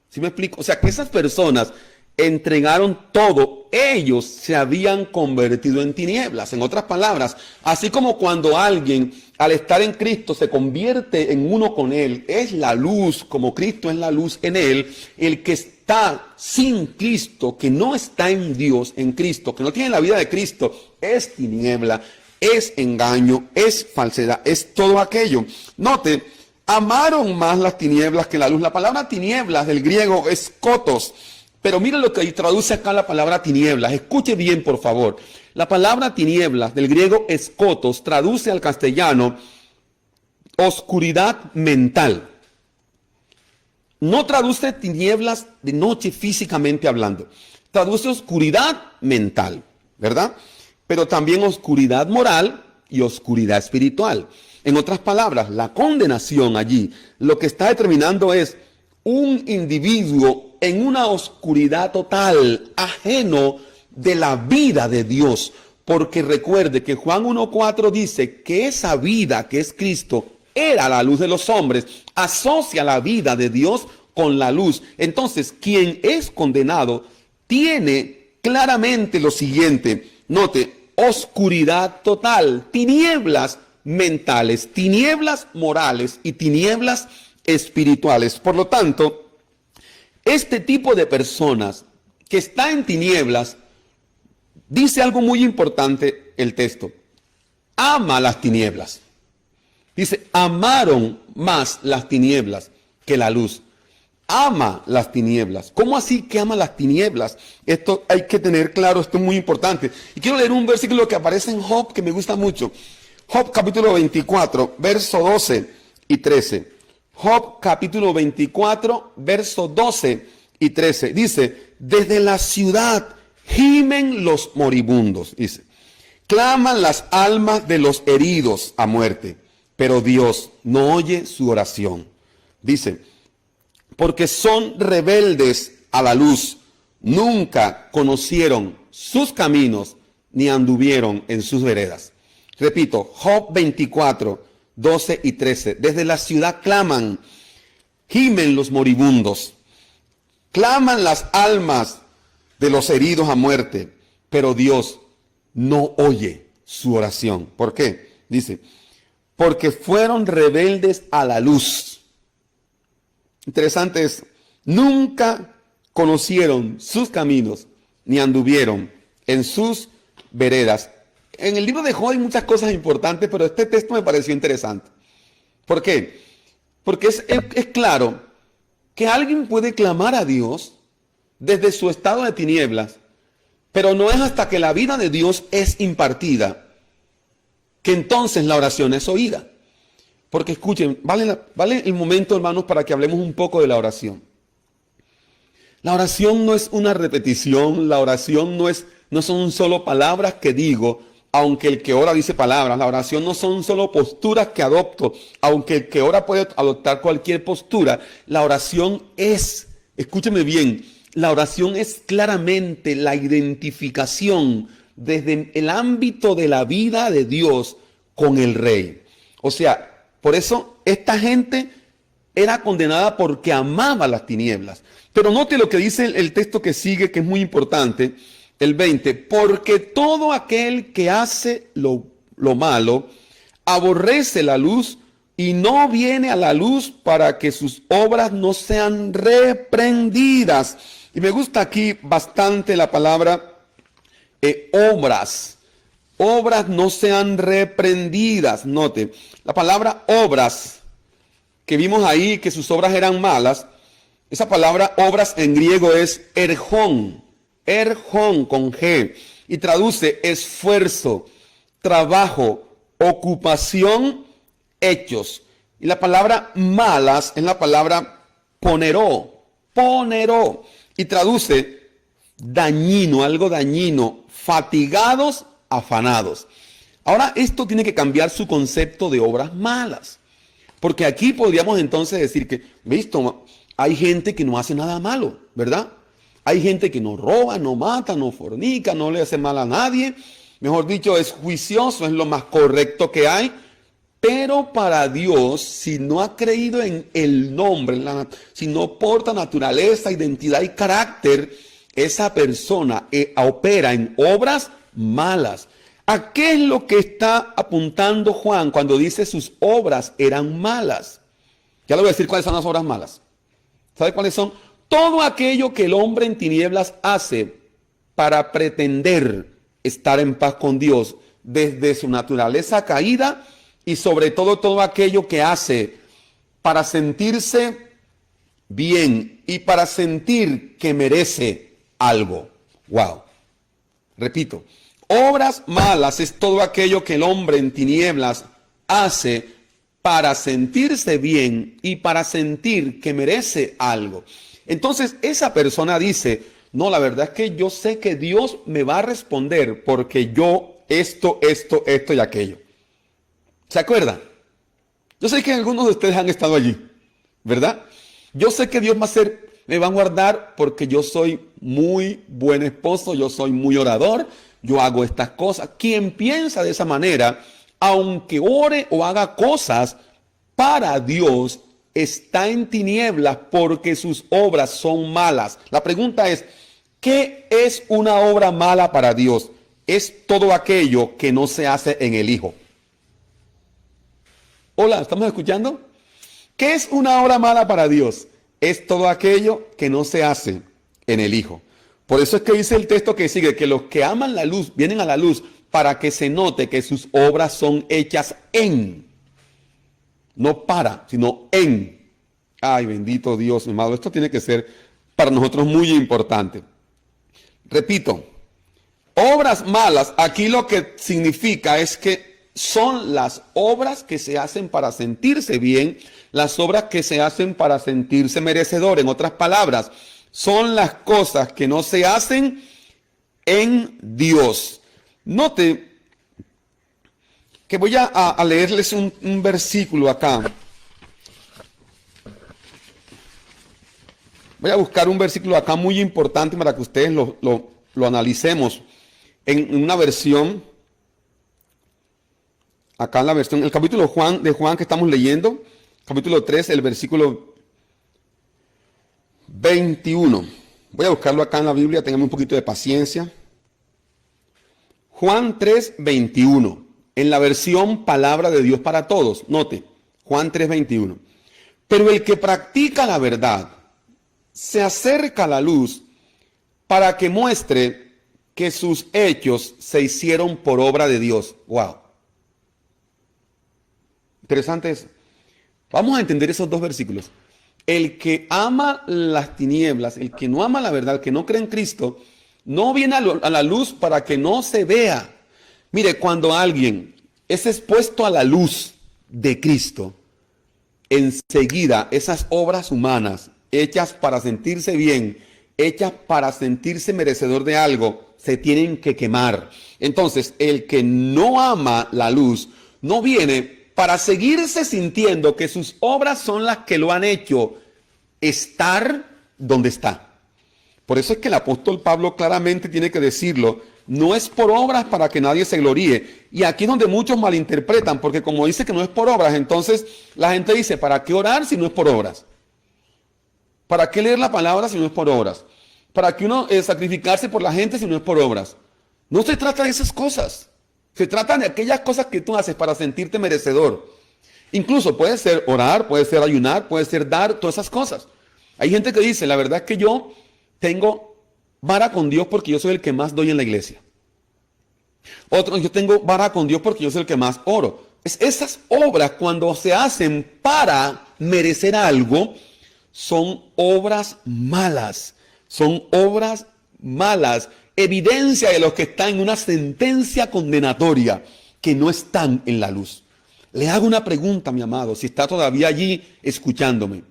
¿Sí me explico? O sea, que esas personas entregaron todo. Ellos se habían convertido en tinieblas. En otras palabras, así como cuando alguien al estar en Cristo se convierte en uno con Él, es la luz, como Cristo es la luz en Él, el que está sin Cristo, que no está en Dios, en Cristo, que no tiene la vida de Cristo, es tiniebla, es engaño, es falsedad, es todo aquello. Note, amaron más las tinieblas que la luz. La palabra tinieblas del griego es kotos. Pero mire lo que traduce acá la palabra tinieblas. Escuche bien, por favor. La palabra tinieblas del griego escotos traduce al castellano oscuridad mental. No traduce tinieblas de noche físicamente hablando. Traduce oscuridad mental, ¿verdad? Pero también oscuridad moral y oscuridad espiritual. En otras palabras, la condenación allí lo que está determinando es un individuo en una oscuridad total, ajeno de la vida de Dios. Porque recuerde que Juan 1:4 dice que esa vida que es Cristo era la luz de los hombres. Asocia la vida de Dios con la luz. Entonces, quien es condenado tiene claramente lo siguiente. Note, oscuridad total, tinieblas mentales, tinieblas morales y tinieblas espirituales. Por lo tanto, este tipo de personas que está en tinieblas, dice algo muy importante el texto. Ama las tinieblas. Dice, amaron más las tinieblas que la luz. Ama las tinieblas. ¿Cómo así que ama las tinieblas? Esto hay que tener claro, esto es muy importante. Y quiero leer un versículo que aparece en Job que me gusta mucho. Job capítulo 24, verso 12 y 13. Job capítulo 24, verso 12 y 13. Dice, desde la ciudad gimen los moribundos. Dice, claman las almas de los heridos a muerte, pero Dios no oye su oración. Dice, porque son rebeldes a la luz, nunca conocieron sus caminos, ni anduvieron en sus veredas. Repito, Job 24, 12 y 13. Desde la ciudad claman, gimen los moribundos, claman las almas de los heridos a muerte, pero Dios no oye su oración. ¿Por qué? Dice, porque fueron rebeldes a la luz. Interesante es, nunca conocieron sus caminos, ni anduvieron en sus veredas. En el libro de Job hay muchas cosas importantes, pero este texto me pareció interesante. ¿Por qué? Porque es claro que alguien puede clamar a Dios desde su estado de tinieblas, pero no es hasta que la vida de Dios es impartida que entonces la oración es oída. Porque escuchen, vale el momento, hermanos, para que hablemos un poco de la oración. La oración no es una repetición, la oración no son solo palabras que digo, aunque el que ora dice palabras. La oración no son solo posturas que adopto, aunque el que ora puede adoptar cualquier postura. La oración es, escúcheme bien, la oración es claramente la identificación desde el ámbito de la vida de Dios con el Rey. O sea, por eso esta gente era condenada porque amaba las tinieblas. Pero note lo que dice el texto que sigue, que es muy importante. El 20, porque todo aquel que hace lo malo, aborrece la luz y no viene a la luz para que sus obras no sean reprendidas. Y me gusta aquí bastante la palabra obras. Obras no sean reprendidas. Note, la palabra obras, que vimos ahí que sus obras eran malas, esa palabra obras en griego es erjón. Erjón con G, y traduce esfuerzo, trabajo, ocupación, hechos. Y la palabra malas es la palabra poneró, y traduce dañino, algo dañino, fatigados, afanados. Ahora esto tiene que cambiar su concepto de obras malas, porque aquí podríamos entonces decir que, visto, hay gente que no hace nada malo, ¿verdad? Hay gente que no roba, no mata, no fornica, no le hace mal a nadie. Mejor dicho, es juicioso, es lo más correcto que hay. Pero para Dios, si no ha creído en el nombre, si no porta naturaleza, identidad y carácter, esa persona opera en obras malas. ¿A qué es lo que está apuntando Juan cuando dice sus obras eran malas? Ya le voy a decir cuáles son las obras malas. ¿Sabe cuáles son? Todo aquello que el hombre en tinieblas hace para pretender estar en paz con Dios desde su naturaleza caída, y sobre todo aquello que hace para sentirse bien y para sentir que merece algo. Wow. Repito, obras malas es todo aquello que el hombre en tinieblas hace para sentirse bien y para sentir que merece algo. Entonces esa persona dice, no, la verdad es que yo sé que Dios me va a responder porque yo esto y aquello. ¿Se acuerdan? Yo sé que algunos de ustedes han estado allí, ¿verdad? Yo sé que Dios me va a guardar porque yo soy muy buen esposo, yo soy muy orador, yo hago estas cosas. Quien piensa de esa manera, aunque ore o haga cosas para Dios, está en tinieblas porque sus obras son malas. La pregunta es, ¿qué es una obra mala para Dios? Es todo aquello que no se hace en el Hijo. Hola, ¿estamos escuchando? ¿Qué es una obra mala para Dios? Es todo aquello que no se hace en el Hijo. Por eso es que dice el texto que sigue, que los que aman la luz vienen a la luz para que se note que sus obras son hechas en. No para, sino en. Ay, bendito Dios, mi amado. Esto tiene que ser para nosotros muy importante. Repito, obras malas, aquí lo que significa es que son las obras que se hacen para sentirse bien, las obras que se hacen para sentirse merecedor. En otras palabras, son las cosas que no se hacen en Dios. Note que voy a leerles un versículo acá. Voy a buscar un versículo acá muy importante para que ustedes lo analicemos en una versión. Acá en la versión, el capítulo de Juan que estamos leyendo, capítulo 3, el versículo 21. Voy a buscarlo acá en la Biblia, tengamos un poquito de paciencia. Juan 3, 21. En la versión Palabra de Dios para Todos. Note, Juan 3, 21. Pero el que practica la verdad se acerca a la luz para que muestre que sus hechos se hicieron por obra de Dios. Wow. Interesante eso. Vamos a entender esos dos versículos. El que ama las tinieblas, el que no ama la verdad, el que no cree en Cristo, no viene a la luz para que no se vea. Mire, cuando alguien es expuesto a la luz de Cristo, enseguida esas obras humanas, hechas para sentirse bien, hechas para sentirse merecedor de algo, se tienen que quemar. Entonces, el que no ama la luz, no viene para seguirse sintiendo que sus obras son las que lo han hecho estar donde está. Por eso es que el apóstol Pablo claramente tiene que decirlo, no es por obras para que nadie se gloríe. Y aquí es donde muchos malinterpretan, porque como dice que no es por obras, entonces la gente dice, ¿para qué orar si no es por obras? ¿Para qué leer la palabra si no es por obras? ¿Para qué uno sacrificarse por la gente si no es por obras? No se trata de esas cosas. Se trata de aquellas cosas que tú haces para sentirte merecedor. Incluso puede ser orar, puede ser ayunar, puede ser dar, todas esas cosas. Hay gente que dice, la verdad es que yo tengo vara con Dios porque yo soy el que más doy en la iglesia. Otros, yo tengo vara con Dios porque yo soy el que más oro. Esas obras cuando se hacen para merecer algo, son obras malas. Son obras malas. Evidencia de los que están en una sentencia condenatoria, que no están en la luz. Le hago una pregunta, mi amado, si está todavía allí escuchándome.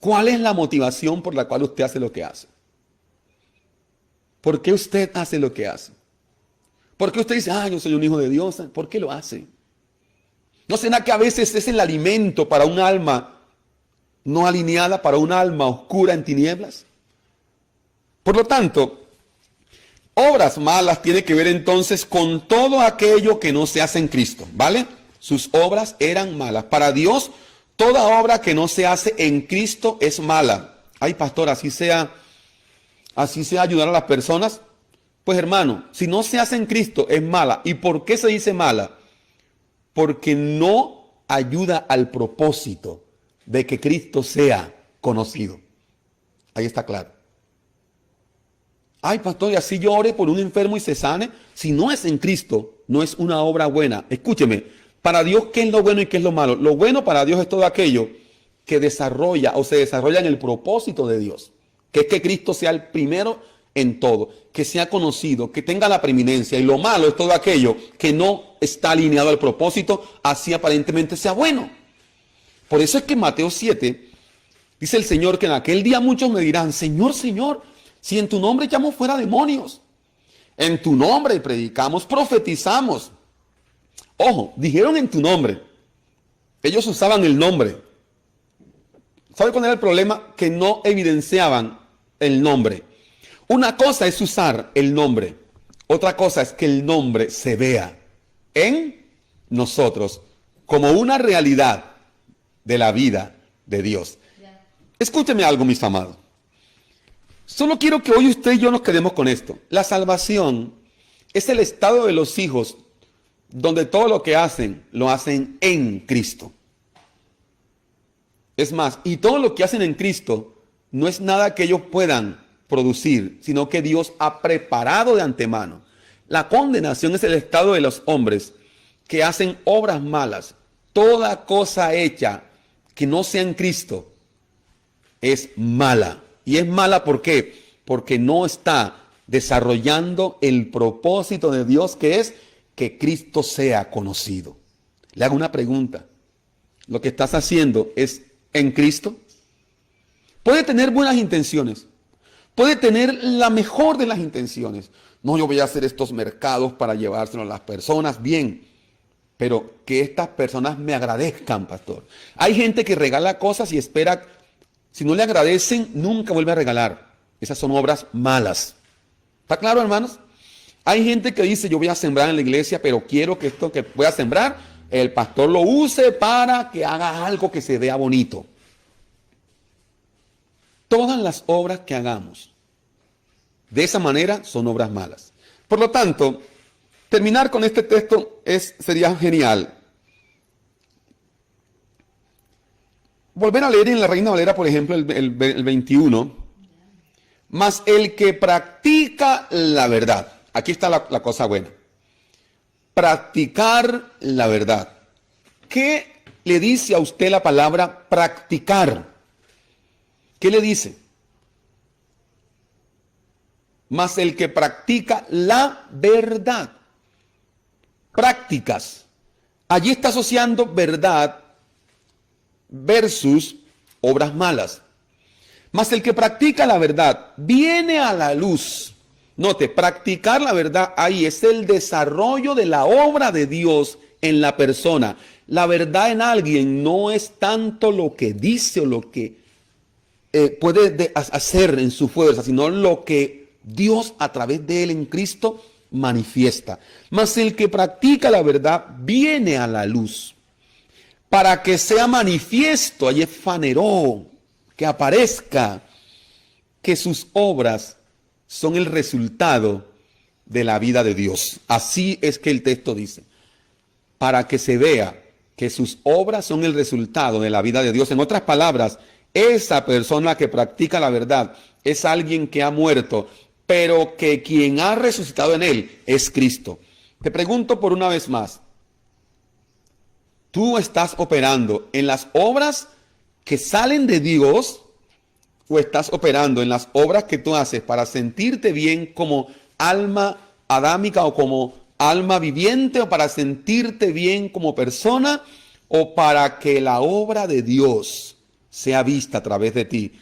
¿Cuál es la motivación por la cual usted hace lo que hace? ¿Por qué usted hace lo que hace? ¿Por qué usted dice, yo soy un hijo de Dios? ¿Por qué lo hace? ¿No será que a veces es el alimento para un alma no alineada, para un alma oscura en tinieblas? Por lo tanto, obras malas tiene que ver entonces con todo aquello que no se hace en Cristo, ¿vale? Sus obras eran malas. Para Dios, toda obra que no se hace en Cristo es mala. Ay, pastor, así sea ayudar a las personas. Pues hermano, si no se hace en Cristo es mala. ¿Y por qué se dice mala? Porque no ayuda al propósito de que Cristo sea conocido. Ahí está claro. Ay, pastor, y así yo ore por un enfermo y se sane. Si no es en Cristo, no es una obra buena. Escúcheme, para Dios, ¿qué es lo bueno y qué es lo malo? Lo bueno para Dios es todo aquello que desarrolla o se desarrolla en el propósito de Dios, que es que Cristo sea el primero en todo, que sea conocido, que tenga la preeminencia. Y lo malo es todo aquello que no está alineado al propósito, así aparentemente sea bueno. Por eso es que en Mateo 7 dice el Señor que en aquel día muchos me dirán, Señor, Señor, si en tu nombre echamos fuera demonios, en tu nombre predicamos, profetizamos. Ojo, dijeron en tu nombre. Ellos usaban el nombre. ¿Sabe cuál era el problema? Que no evidenciaban el nombre. Una cosa es usar el nombre. Otra cosa es que el nombre se vea en nosotros como una realidad de la vida de Dios. Escúcheme algo, mis amados. Solo quiero que hoy usted y yo nos quedemos con esto. La salvación es el estado de los hijos donde todo lo que hacen, lo hacen en Cristo. Es más, y todo lo que hacen en Cristo no es nada que ellos puedan producir, sino que Dios ha preparado de antemano. La condenación es el estado de los hombres que hacen obras malas. Toda cosa hecha que no sea en Cristo es mala. ¿Y es mala por qué? Porque no está desarrollando el propósito de Dios, que es que Cristo sea conocido. Le hago una pregunta. ¿Lo que estás haciendo es en Cristo? Puede tener buenas intenciones. Puede tener la mejor de las intenciones. No, yo voy a hacer estos mercados para llevárselo a las personas. Bien. Pero que estas personas me agradezcan, pastor. Hay gente que regala cosas y espera, si no le agradecen, nunca vuelve a regalar. Esas son obras malas. ¿Está claro, hermanos? Hay gente que dice, yo voy a sembrar en la iglesia, pero quiero que esto que voy a sembrar, el pastor lo use para que haga algo que se vea bonito. Todas las obras que hagamos de esa manera son obras malas. Por lo tanto, terminar con este texto sería genial. Volver a leer en la Reina Valera, por ejemplo, el 21. Mas el que practica la verdad. Aquí está la cosa buena. Practicar la verdad. ¿Qué le dice a usted la palabra practicar? ¿Qué le dice? Mas el que practica la verdad. Prácticas. Allí está asociando verdad versus obras malas. Mas el que practica la verdad viene a la luz. Note, practicar la verdad ahí es el desarrollo de la obra de Dios en la persona. La verdad en alguien no es tanto lo que dice o lo que puede hacer en su fuerza, sino lo que Dios a través de él en Cristo manifiesta. Mas el que practica la verdad viene a la luz para que sea manifiesto, allí faneró, que aparezca, que sus obras son el resultado de la vida de Dios. Así es que el texto dice, para que se vea que sus obras son el resultado de la vida de Dios. En otras palabras, esa persona que practica la verdad es alguien que ha muerto, pero que quien ha resucitado en él es Cristo. Te pregunto por una vez más, ¿tú estás operando en las obras que salen de Dios o estás operando en las obras que tú haces para sentirte bien como alma adámica o como alma viviente, o para sentirte bien como persona, o para que la obra de Dios sea vista a través de ti?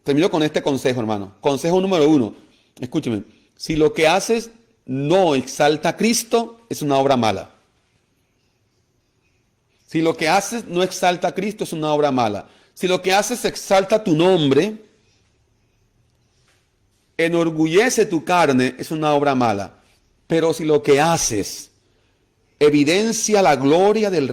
Termino con este consejo, hermano. Consejo número 1. Escúcheme. Si lo que haces no exalta a Cristo, es una obra mala. Si lo que haces no exalta a Cristo, es una obra mala. Si lo que haces exalta tu nombre, enorgullece tu carne, es una obra mala. Pero si lo que haces evidencia la gloria del